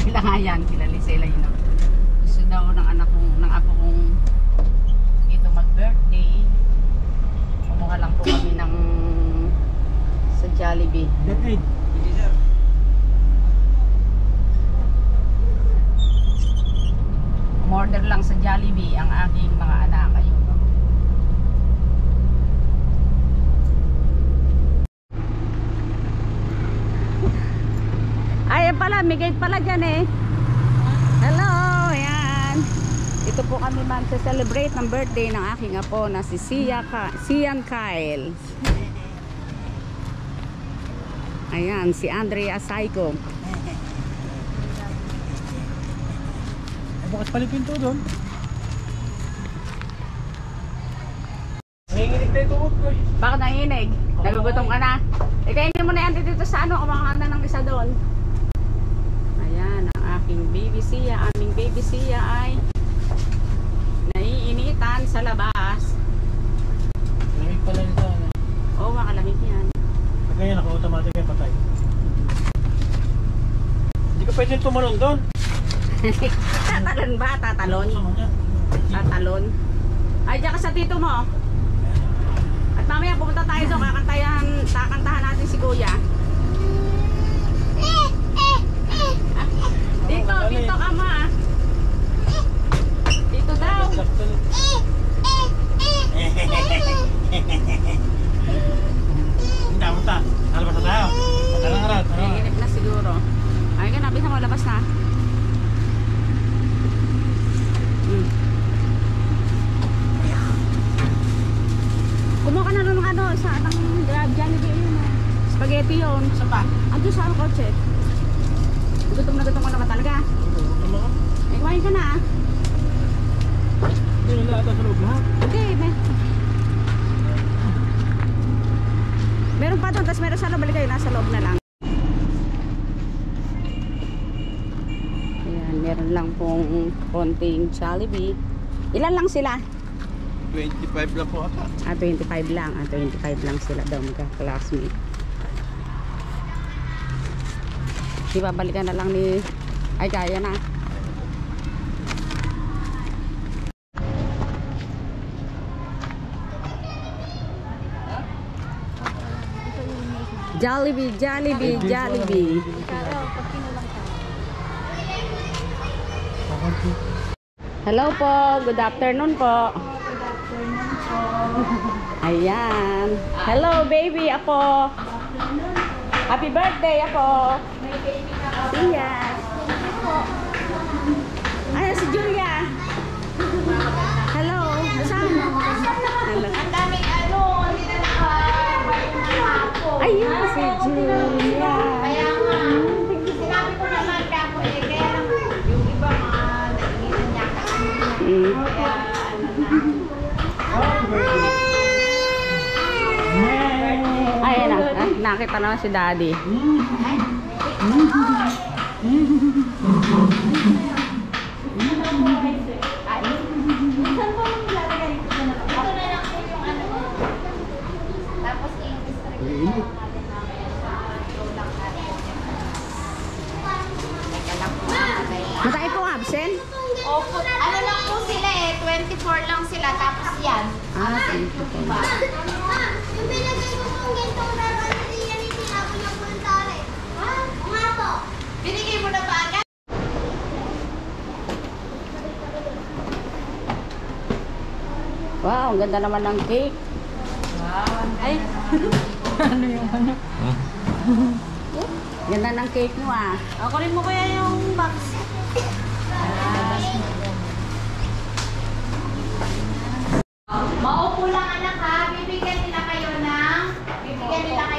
sila nga yan, kila Lisela yun. Gusto daw ng apo kong ito mag-birthday. Kumuha lang po kami ng sa Jollibee. Birthday. Umorder lang sa Jollibee ang aking mga anak. Ayun. Ayan pala, may gate pala dyan eh. Hello, ayan. Ito po kami magsa-celebrate ng birthday ng aking apo na si Sian Kyle. Ayan, si Andrea Saiko. Bukas pala yung pinto doon. Nanginginig na ito ko eh. Bakit nanginig? Nagugutom ka na? Kainin mo na yan dito sa ano, kumakain na ng isa doon. Ayan, ang aking baby Sia. Aming baby Sia ay naiinitan sa labas. Lamig pala nito. Oo, makalamig yan. Pag ganyan, naka-automatic ay patay. Hindi ka pwede tumalon doon. Tatalon ba? Tatalon? Tatalon? Ay, diyan ka sa tito mo. At mamaya pupunta tayo doon. Kakantahan natin si Kuya. Dito ka ma. Dito daw. Punta. Nalabas na tayo. Punta lang aral. Nanginip na siguro. Ay ka na, bisa mo labas na. Kumuha ka na nun ng ano, sa Jollibee yun. Spaghetti yun. Saan pa? Ando sa kotse. Gutom na naman talaga. Eh, kumain ka na ah. Hindi nila ata sa loob lahat. Hindi, meron pa doon, tapos meron sa loob. Balik kayo, nasa loob na lang. Ayan, meron lang pong konting Jollibee. Ilan lang sila? 25 lang po ata. 25 lang. 25 lang sila daw magka-classmate. Di ba, balikan na lang ni... Ay, kaya na. Jollibee. Hello po, good afternoon po. Ayan. Hello baby, apo. Happy birthday, apo. Siya. Ayan si Julia. Hello. Saan? Hello. Ang daming ano, hindi na naka-hapon. Ayun si Julia. Kaya nga, sinabi ko naman kako eh, kaya lang yung iba mga naiinan niya kaya Ayan na. Nakita naman si Daddy. tapos English Matay po absent? Opo, ano lang po sila eh, 24 lang sila, tapos yan. Ah, thank you po. Yung binagay ko pong gintong rarang yan, itinapon yung puntare. Ha? Nga po. Binigay mo na ba agad? Wow, ang ganda naman ng cake. Ay. Ano yung ano? Ganda ng cake mo ah. Ako rin mo kaya yung box. Maupo lang anak ha, bibigyan nila kayo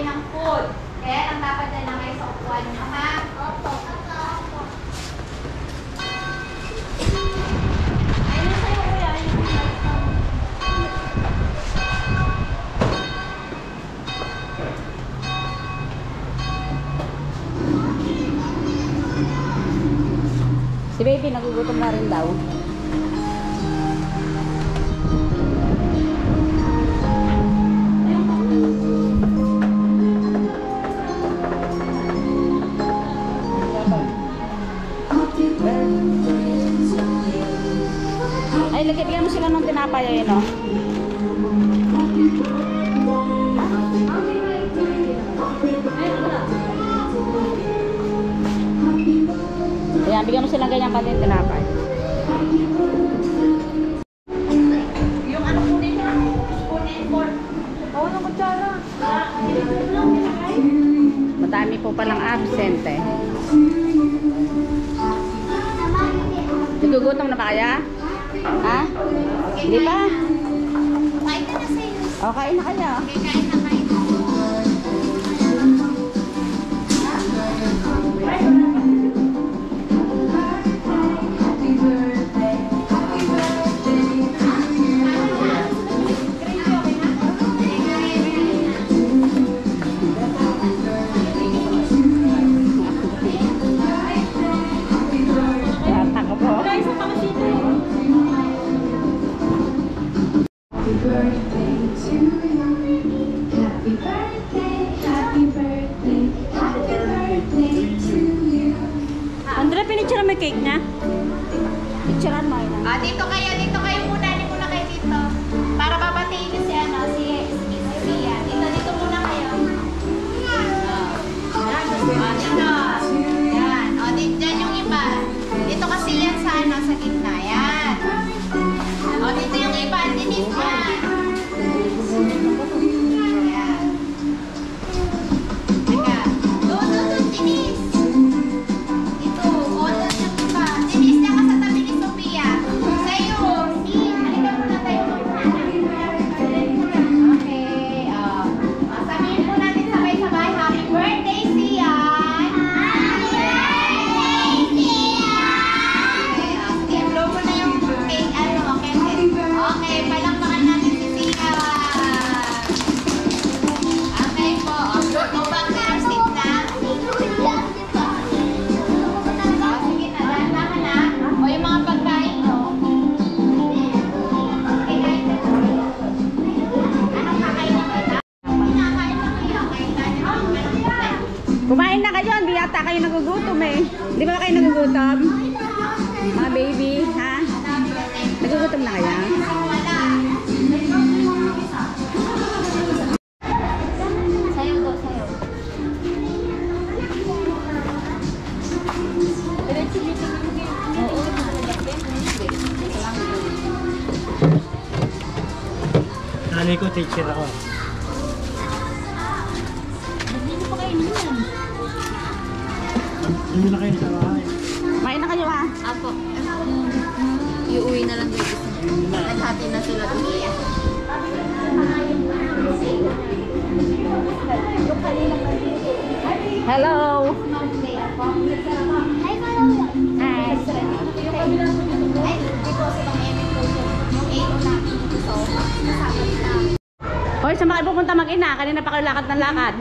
ng food. Kaya ang dapat na lang kayo sa upuan nyo ha. Opo. Ayun sa'yo kuya. Si baby nagugutom na rin daw. Bigyan mo sila ng tinapay ayun, no? Ayan, bigyan mo silang ganyan pati tinapay. Yung ano po nito? Spoon and fork. Oo, ng kutsara. Madami po palang absent eh. Nagugutom na ba kaya? Ha? Hindi pa? Kain ka na sa'yo. O, kain na kayo. Okay, kain na, kain na. Ayan, tako po. Andre, pinicture mo yung cake niya? Picturean mo yun. Ah, dito kayo muna. Dito muna kayo dito. Para babatiin niyo si ano, si Sia. Dito muna kayo. Yan. O, dyan yung iba. Dito kasi yan sa ano, sa gitna. Yan. O, dito yung iba. Dinis yan. Yan. Teka. Doon, Dinis. Dito. O, doon yung iba. Dinis, diyan ka sa tabi ni Sophia. Sa'yo. Halika muna tayo. Okay. Sabihin po natin sabay-sabay. Happy birthday, Sian! Happy birthday, Sian! Okay, blow mo na yung cake. Okay, palakpakan natin si Sian. Okay po. Go back to your seat na. Sige na, dahan-dahan na. O yung mga pagkain, no? Okay, kain na tayo. Anong kakain na kita? Kinakain na kayo. Kain tayo. Kumain na kayo, hindi yata kayo nagugutom eh. Di ba kayo nagugutom? Mga baby, ha? Nagugutom na kaya? Sayo daw, sayo. Nanay ko, teacher ako. Hindi na kayo sa bahay. Kumain na kayo ha? Apo. Iuwi na lang dito. Naghati na sila dito. Hello! Hi, Malola. Hi. Ay, dito sa pang-emit ko yun. Yung 8 na. So, nasabot na. Hoy, saan ba kayo pupunta mag-ina? Kanina pa kayo lakad ng lakad.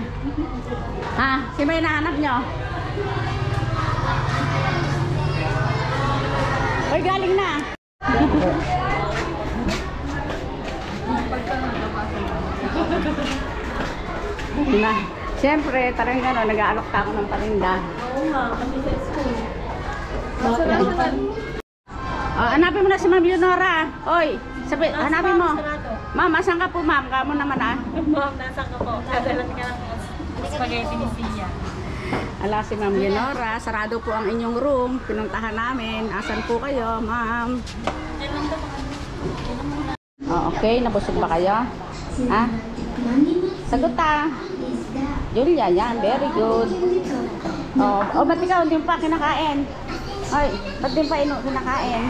Ha? Sino ba yung nahanap nyo? Hoy, galing na! na. Siyempre, tarang gano'n, nag-aalok ako ng parinda. Oo nga, kasi sa school. Hanapin mo na si Ma'am Leonora. Hoy, hanapin mo. Ma'am, asan ka po ma'am? Kamo naman ah. Ma'am, nasa ka po? Kadalat ka lang po. Spaghetti ni Sia. Ala si Ma'am Leonora, sarado po ang inyong room. Pinuntahan namin. Asan po kayo, ma'am? Oh, okay, nabusog ba kayo? Ha? Sagot ah. Julia, yan. Very good. Oh, ba't ikaw hindi pa kinakain? Ay, ba't din pa kinakain?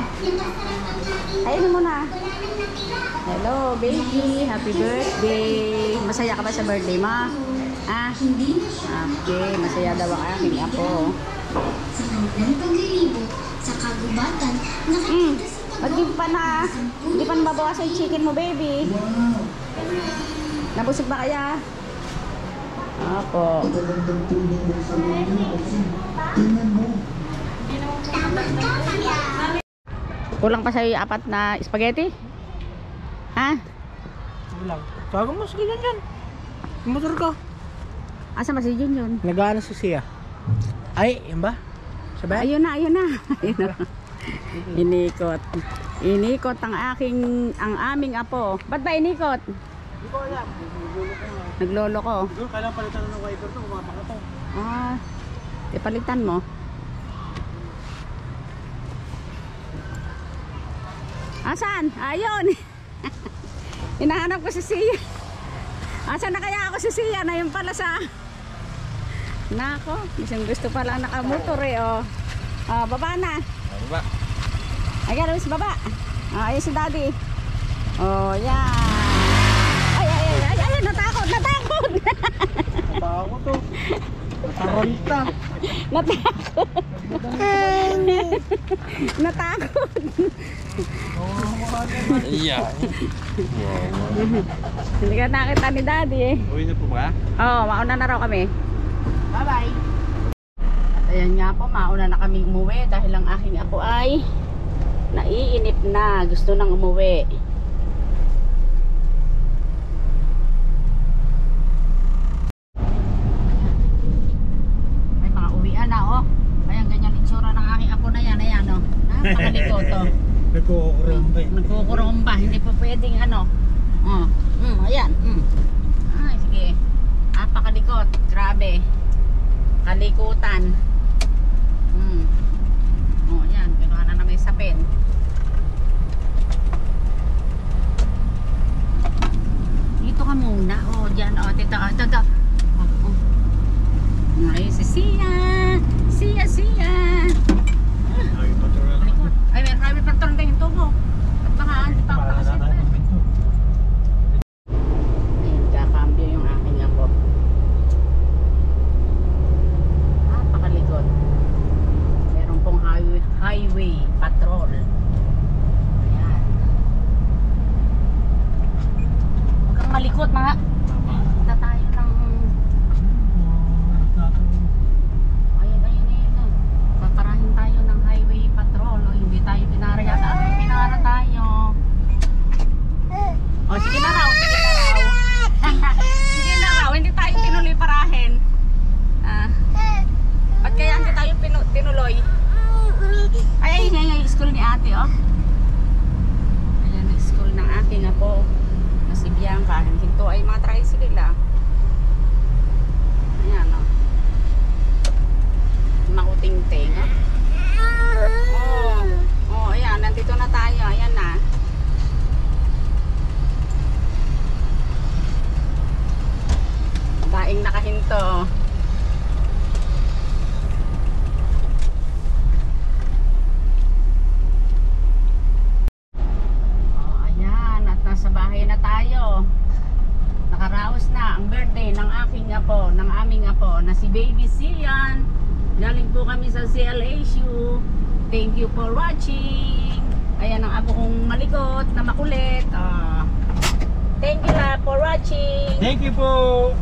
Kainin mo na. Hello, baby. Happy birthday. Masaya ka ba sa birthday mo? Ah? Okay, masaya daw ang aking apo. Sa kanilang paglilibot sa kagubatan, nakikita sa Ba't di pa nababawasan yung chicken mo, baby? Nabusog ba kaya? Apo. Kulang pa sa'yo yung 4 na spaghetti? Ha? Lang. Tago mo, sige dyan. Motor ka. Asa ba si Jun? Nag-ano si Sia? Ay, yun ba? Sabay? Ayun na. Ayun na. Inikot. Inikot ang aming apo. Ba't ba inikot? Hindi ko alam. Naglulok ko nga. Naglolo ko. Siguro kailangan palitan ng wiper to. Kumapang na to. Ah, ipalitan mo. Asan? Ayun. Hinahanap ko si Sia. Asan na kaya ako si Sia? Na yun pala sa... Nako, isang gusto pala nakamotor eh, oh. Ah, baba na. Baba. Ayan, sa baba. Ah, ayun si Daddy. Oh, yan. Ay, natakot. Natakot to. Nataranta. Natakot. Iya. Hindi ka nakita ni Daddy eh. Uwi na po ba? Oo, mauna na raw kami. Bye-bye. At ayan nga po, mauna na kami umuwi dahil ang aking apo ay naiinip na. Gusto nang umuwi. May mga uwian na, oh. Ayan, ganyan itsura ng aking apo na yan. Ayan, oh. Napakaliko to. Nagkukurumba eh. Nagkukurumba. Hindi pa pwedeng ano. Oh. Ayan. Ay, sige. Napakalikot. Grabe. Kalikutan. Oh, ayan. Gano'n na may sapin. Dito ka muna. Oh, dyan. Oh, dito. Ito. Ay, si Sia. Sia. Ay, patrol na. Ay, may kami patron din ito mo. At baka hindi pa ako nakasita. Ayun, kakambyo yung aking apo. Napakalikot. Meron pong highway patrol. Ayan. Huwag kang malikot, mga. Punta tayo ng... Ayun. Paparahin tayo ng highway patrol. O, hindi tayo pinara yata. Ay, pinara tayo. O, sige na raw. Sige na raw. Hindi tayo tinuloy parahin. Ba't kaya hindi tayo tinuloy? Ay, yung school ni ate, oh. Ayan, ang school ng ating apo. Na si Bianca. Hinto ay mga tricycle, ah. Ayan, oh. Makuting-ting, oh. Oh, ayan, nandito na tayo. Ayan na. Daing nakahinto. Oh, ayan, at nasa bahay na tayo. Nakaraos na ang birthday ng aking apo, ng aming apo na si Baby Sian. Galing po kami sa CLSU. Thank you for watching. Ayan ang apo kong malikot na makulit. Thank you for watching. Thank you po.